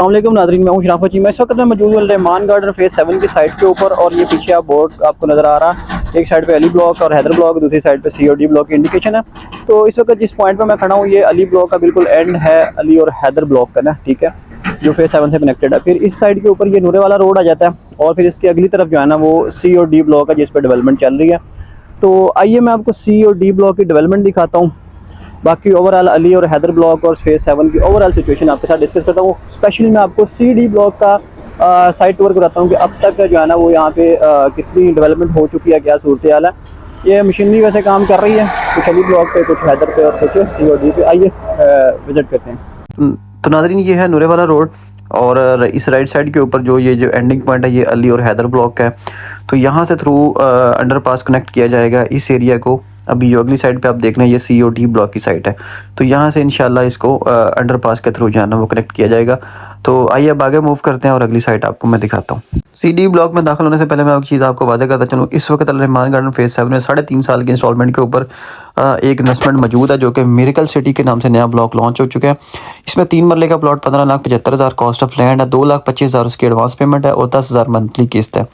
अस्सलामुअलैकुम नाज़रीन, मैं हूं शराफत जी। मैं इस वक्त मैं मौजूद हूं रहमान गार्डन फेज़ 7 की साइट के ऊपर और ये पीछे आप बोर्ड आपको नज़र आ रहा। एक साइड पे अली ब्लॉक और हैदर ब्लॉक, दूसरी साइड पे सी और डी ब्लॉक की इंडिकेशन है। तो इस वक्त जिस पॉइंट पे मैं खड़ा हूँ ये अली ब्लॉक का बिल्कुल एंड है, अली और हैदर ब्लॉक का ना, ठीक है, जो फेज़ 7 से कनेक्टेड है। फिर इस साइड के ऊपर ये नूरे वाला रोड आ जाता है और फिर इसकी अगली तरफ जो है ना वो सी और डी ब्लॉक है जिस पर डेवलपमेंट चल रही है। तो आइए मैं आपको सी और डी ब्लॉक की डेवलपमेंट दिखाता हूँ। बाकी ओवरऑल अली और हैदर ब्लॉक और फेज़ 7 की ओवरऑल सिचुएशन आपके साथ डिस्कस करता हूँ। स्पेशली मैं आपको सी डी ब्लॉक का साइट टूर कराता हूँ कि अब तक जो है ना वो यहाँ पे कितनी डेवलपमेंट हो चुकी है, क्या सूरत हाल है। ये मशीनरी वैसे काम कर रही है, कुछ अली ब्लॉक पे, कुछ हैदर पे और कुछ सी और डी पे। आइए विजिट करते हैं। तो नाज़रीन ये है नूरे वाला रोड और इस राइट साइड के ऊपर जो ये जो एंडिंग पॉइंट है ये अली और हैदर ब्लॉक का है। तो यहाँ से थ्रू अंडरपास कनेक्ट किया जाएगा इस एरिया को। अभी जो अगली साइड पे आप देख रहे हैं ये सी और डी ब्लॉक की साइट है। तो यहाँ से इंशाल्लाह इसको अंडरपास के थ्रू जाना वो कनेक्ट किया जाएगा। तो आइए अब आगे मूव करते हैं और अगली साइट आपको मैं दिखाता हूँ। सी डी ब्लॉक में दाखिल होने से पहले मैं एक चीज़ आपको वादा करता चलूँ, इस वक्त रहमान गार्डन फेज़ 7 में 3.5 साल की इंस्टॉलमेंट के ऊपर एक इन्वेस्टमेंट मौजूद है जो कि मिरेकल सिटी के नाम से नया ब्लॉक लॉन्च हो चुका है। इसमें 3 मरले का प्लॉट 15,75,000 कॉस्ट ऑफ लैंड है, 2,25,000 उसकी एडवांस पेमेंट है और 10,000 मंथली किस्त है।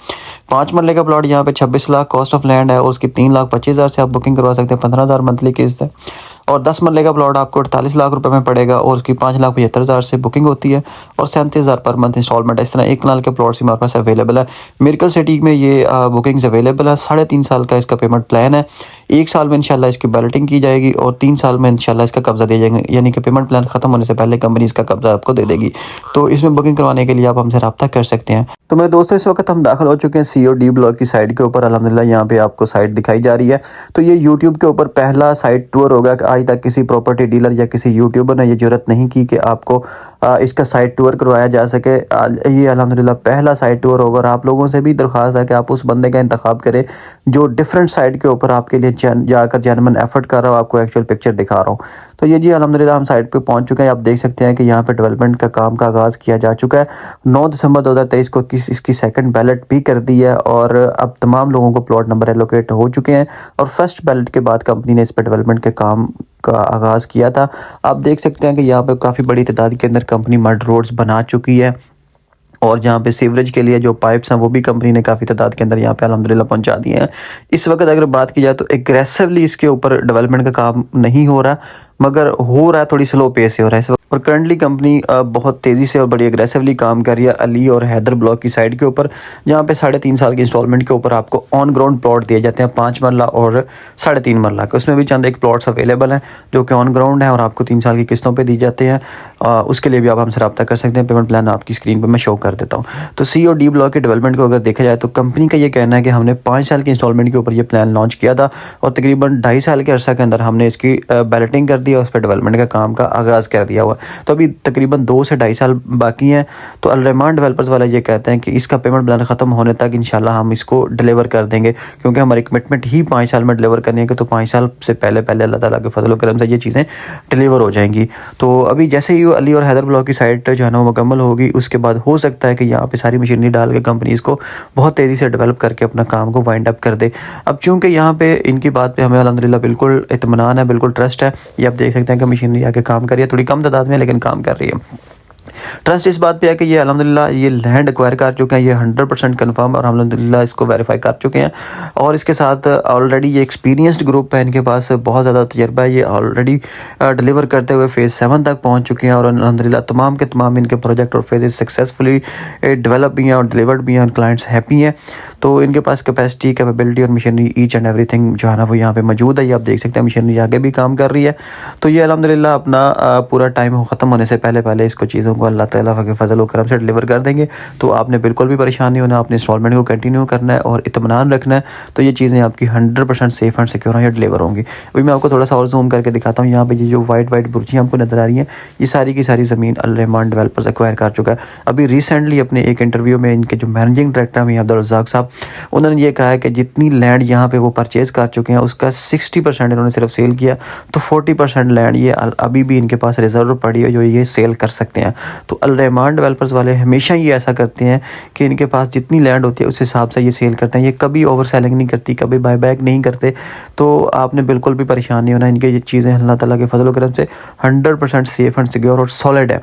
5 मरले का प्लॉट यहाँ पे 26 लाख कॉस्ट ऑफ लैंड है और उसकी 3,25,000 से आप बुकिंग करवा सकते हैं, 15,000 मंथली किस्त है। और 10 मरले का प्लॉट आपको 48 लाख रुपए में पड़ेगा और उसकी 5,75,000 से बुकिंग होती है और 37,000 पर मंथ इंस्टॉलमेंट है। इस तरह 1 कनाल के प्लॉट्स हमारे पास अवेलेबल है। मिरेकल सिटी में ये बुकिंग्स अवेलेबल है। 3.5 साल का इसका पेमेंट प्लान है। 1 साल में इंशाल्लाह इसकी बैलेटिंग की जाएगी और 3 साल में इंशाल्लाह इसका कब्जा दिया जाएगा, यानी कि पेमेंट प्लान खत्म होने से पहले कंपनी इसका कब्जा आपको दे देगी। तो इसमें बुकिंग करवाने के लिए आप हमसे रब्ता कर सकते हैं। तो मेरे दोस्तों इस वक्त हम दाखिल हो चुके हैं सी और डी ब्लॉक की साइट के ऊपर। अल्हम्दुलिल्लाह यहाँ पे आपको साइट दिखाई जा रही है। तो ये यूट्यूब के ऊपर पहला साइट टूर होगा कि आज तक किसी प्रॉपर्टी डीलर या किसी यूट्यूबर ने ये जरूरत नहीं की कि आपको इसका साइट टूर करवाया जा सके। ये अल्हम्दुलिल्लाह पहला साइट टूर होगा और आप लोगों से भी दरख्वास्त है कि आप उस बंदे का इंतखाब करें जो डिफरेंट साइट के ऊपर आपके लिए जाकर जेन्युइन एफर्ट कर रहा हो, आपको एक्चुअल पिक्चर दिखा रहा हूँ। तो ये जी अल्हम्दुलिल्लाह हम साइट पे पहुंच चुके हैं। आप देख सकते हैं कि यहाँ पे डेवलपमेंट का काम का आगाज़ किया जा चुका है। 9 दिसंबर 2023 को इसकी सेकंड बैलेट भी कर दी है और अब तमाम लोगों को प्लॉट नंबर एलोकेट हो चुके हैं और फर्स्ट बैलेट के बाद कंपनी ने इस पर डेवलपमेंट के काम का आगाज़ किया था। आप देख सकते हैं कि यहाँ पे काफ़ी बड़ी तादाद के अंदर कंपनी मड रोड्स बना चुकी है और जहाँ पे सीवरेज के लिए जो पाइप्स हैं वो भी कंपनी ने काफ़ी तादाद के अंदर यहाँ पे अल्हम्दुलिल्लाह पहुँचा दिए हैं। इस वक्त अगर बात की जाए तो एग्रेसिवली इसके ऊपर डेवलपमेंट का काम नहीं हो रहा, मगर हो रहा है, थोड़ी स्लो पेस से हो रहा है इस वक्त। और करंटली कंपनी बहुत तेज़ी से और बड़ी एग्रेसिवली काम कर रही है अली और हैदर ब्लॉक की साइड के ऊपर, जहाँ पे 3.5 साल की इंस्टॉलमेंट के ऊपर आपको ऑन ग्राउंड प्लॉट दिए जाते हैं 5 मरला और 3.5 मरला के। उसमें भी चंद एक प्लॉट्स अवेलेबल हैं जो कि ऑन ग्राउंड है और आपको 3 साल की किस्तों पे दी जाते हैं। उसके लिए भी आप हमसे रब्ता कर सकते हैं। पेमेंट प्लान आपकी स्क्रीन पर मैं शो कर देता हूँ। तो सी और डी ब्लॉक के डेवलपमेंट को अगर देखा जाए तो कंपनी का ये कहना है कि हमने 5 साल की इंस्टॉलमेंट के ऊपर ये प्लान लॉन्च किया था और तकरीबन 2.5 साल के अरसा के अंदर हमने इसकी बैलेटिंग कर दी और उस पर डेवलपमेंट का काम का आगाज़ कर दिया हुआ। तो अभी तकरीबन 2 से 2.5 साल बाकी हैं। तो अल रहमान डेवलपर्स वाले ये कहते हैं कि इसका पेमेंट प्लान ख़त्म होने तक इंशाल्लाह हम इसको डिलीवर कर देंगे, क्योंकि हमारी कमिटमेंट ही 5 साल में डिलीवर करने की। तो 5 साल से पहले अल्लाह ताला के फजल व करम से ये चीज़ें डिलीवर हो जाएंगी। तो अभी जैसे ही अली और हैदर ब्लॉक की साइट जो है ना वो मुकम्मल होगी, उसके बाद हो सकता है कि यहाँ पे सारी मशीनरी डाल के कंपनी इसको बहुत तेज़ी से डेवलप करके अपना काम को वाइंड अप कर दे। अब चूँकि यहाँ पे इनकी बात पे हमें अल्हम्दुलिल्लाह बिल्कुल इत्मीनान है, बिल्कुल ट्रस्ट है। ये आप देख सकते हैं कि मशीनरी आके काम कर रही है, थोड़ी कम तादाद में लेकिन काम कर रही है। ट्रस्ट इस बात पे है कि ये अल्हम्दुलिल्लाह ये लैंड एक्वायर कर चुके हैं, ये 100% कन्फर्म और अल्हम्दुलिल्लाह इसको वेरीफाई कर चुके हैं। और इसके साथ ऑलरेडी ये एक्सपीरियंस्ड ग्रुप है, इनके पास बहुत ज़्यादा तजर्बा है। ये ऑलरेडी डिलीवर करते हुए फेज़ 7 तक पहुँच चुके हैं और अल्हम्दुलिल्लाह तमाम के तमाम इनके प्रोजेक्ट और फेजेस सक्सेसफुली डेवलप भी हैं और डिलीवर्ड भी हैं और क्लाइंट्स हैप्पी हैं। तो इनके पास कैपेसिटी, कैपेबिलिटी और मशीनरी ईच एंड एवरीथिंग जो है ना वो यहाँ पे मौजूद है। ये आप देख सकते हैं मशीनरी आगे भी काम कर रही है। तो ये अल्हम्दुलिल्लाह अपना पूरा टाइम ख़त्म होने से पहले इसको चीज़ों को अल्लाह ताला के फजल व करम से डिलीवर कर देंगे। तो आपने बिल्कुल भी परेशान नहीं होना, आपने इंस्टॉलमेंट को कंटिन्यू करना है और इत्मीनान रखना है। तो ये चीज़ें आपकी 100% सेफ एंड सिक्योर हैं, डिलीवर होंगी। अभी मैं आपको थोड़ा सा और जूम करके दिखाता हूँ। यहाँ पे ये जो वाइट बुर्जियाँ हमको नज़र आ रही हैं, ये सारी की सारी ज़मीन अल रहमान डेवलपर्स एक्वायर कर चुका है। अभी रिसेंटली अपने एक इंटरव्यू में इनके जो मैनेजिंग डायरेक्टर हैं अब्दुल रज़ाक साहब, उन्होंने ये कहा है कि जितनी लैंड यहाँ पे वो परचेज़ कर चुके हैं उसका 60% इन्होंने सिर्फ सेल किया, तो 40% लैंड ये अभी भी इनके पास रिजर्व पड़ी है जो ये सेल कर सकते हैं। तो अल रहमान डेवलपर्स वाले हमेशा ये ऐसा करते हैं कि इनके पास जितनी लैंड होती है उस हिसाब से ये सेल करते हैं। ये कभी ओवर सेलिंग नहीं करती, कभी बाय बैक नहीं करते। तो आपने बिल्कुल भी परेशान नहीं होना। इनके ये चीज़ें अल्लाह ताला के फजल व करम से 100% सेफ एंड सिक्योर और सॉलिड है।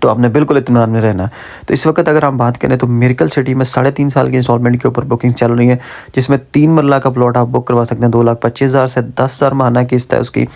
तो आपने बिल्कुल इत्मीनान में रहना है। तो इस वक्त अगर हम बात करें तो मिरेकल सिटी में 3.5 साल की इंस्टॉलमेंट के ऊपर बुकिंग चल रही है, जिसमें 3 मरला का प्लॉट आप बुक करवा सकते हैं 2,25,000 से, 10,000 माहाना किस्त है उसकी।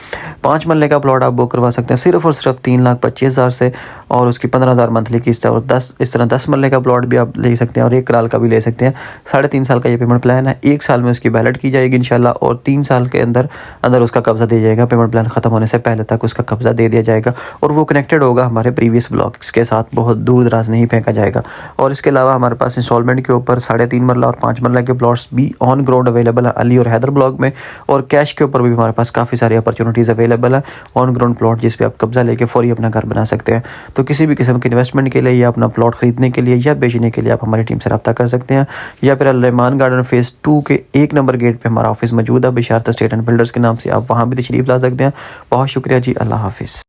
5 मरले का प्लॉट आप बुक करवा सकते हैं सिर्फ और सिर्फ 3,25,000 से, और उसकी 15,000 मंथली किस्त है। और 10 मरले का प्लॉट भी आप ले सकते हैं और 1 कनाल का भी ले सकते हैं। 3.5 साल का ये पेमेंट प्लान है। 1 साल में उसकी बैलेट की जाएगी इंशाल्लाह, और 3 साल के अंदर अंदर उसका कब्जा दिया जाएगा। पेमेंट प्लान खत्म होने से पहले तक उसका कब्जा दे दिया जाएगा, और वो कनेक्टेड होगा हमारे प्रीवियस ब्लॉक्स के साथ, बहुत दूर दराज नहीं फेंका जाएगा। और इसके अलावा हमारे पास इंस्टॉलमेंट के ऊपर 3.5 मरला और 5 मरला के प्लॉट्स भी ऑन ग्राउंड अवेलेबल है अली और हैदर ब्लॉक में। और कैश के ऊपर भी हमारे पास काफ़ी सारी अपॉर्चुनिटीज़ अवेलेबल है, ऑन ग्राउंड प्लॉट जिस पे आप कब्जा लेके फौरी अपना घर बना सकते हैं। तो किसी भी किस्म की इन्वेस्टमेंट के लिए या अपना प्लॉट खरीदने के लिए या बेचने के लिए आप हमारी टीम से रब्ता कर सकते हैं, या फिर रहमान गार्डन फेज़ 2 के 1 नंबर गेट पे हमारा ऑफिस मौजूद है बिशारत स्टेट एंड बिल्डर्स के नाम से, आप वहाँ भी तशरीफ़ ला सकते हैं। बहुत शुक्रिया जी, अल्लाह हाफिज़।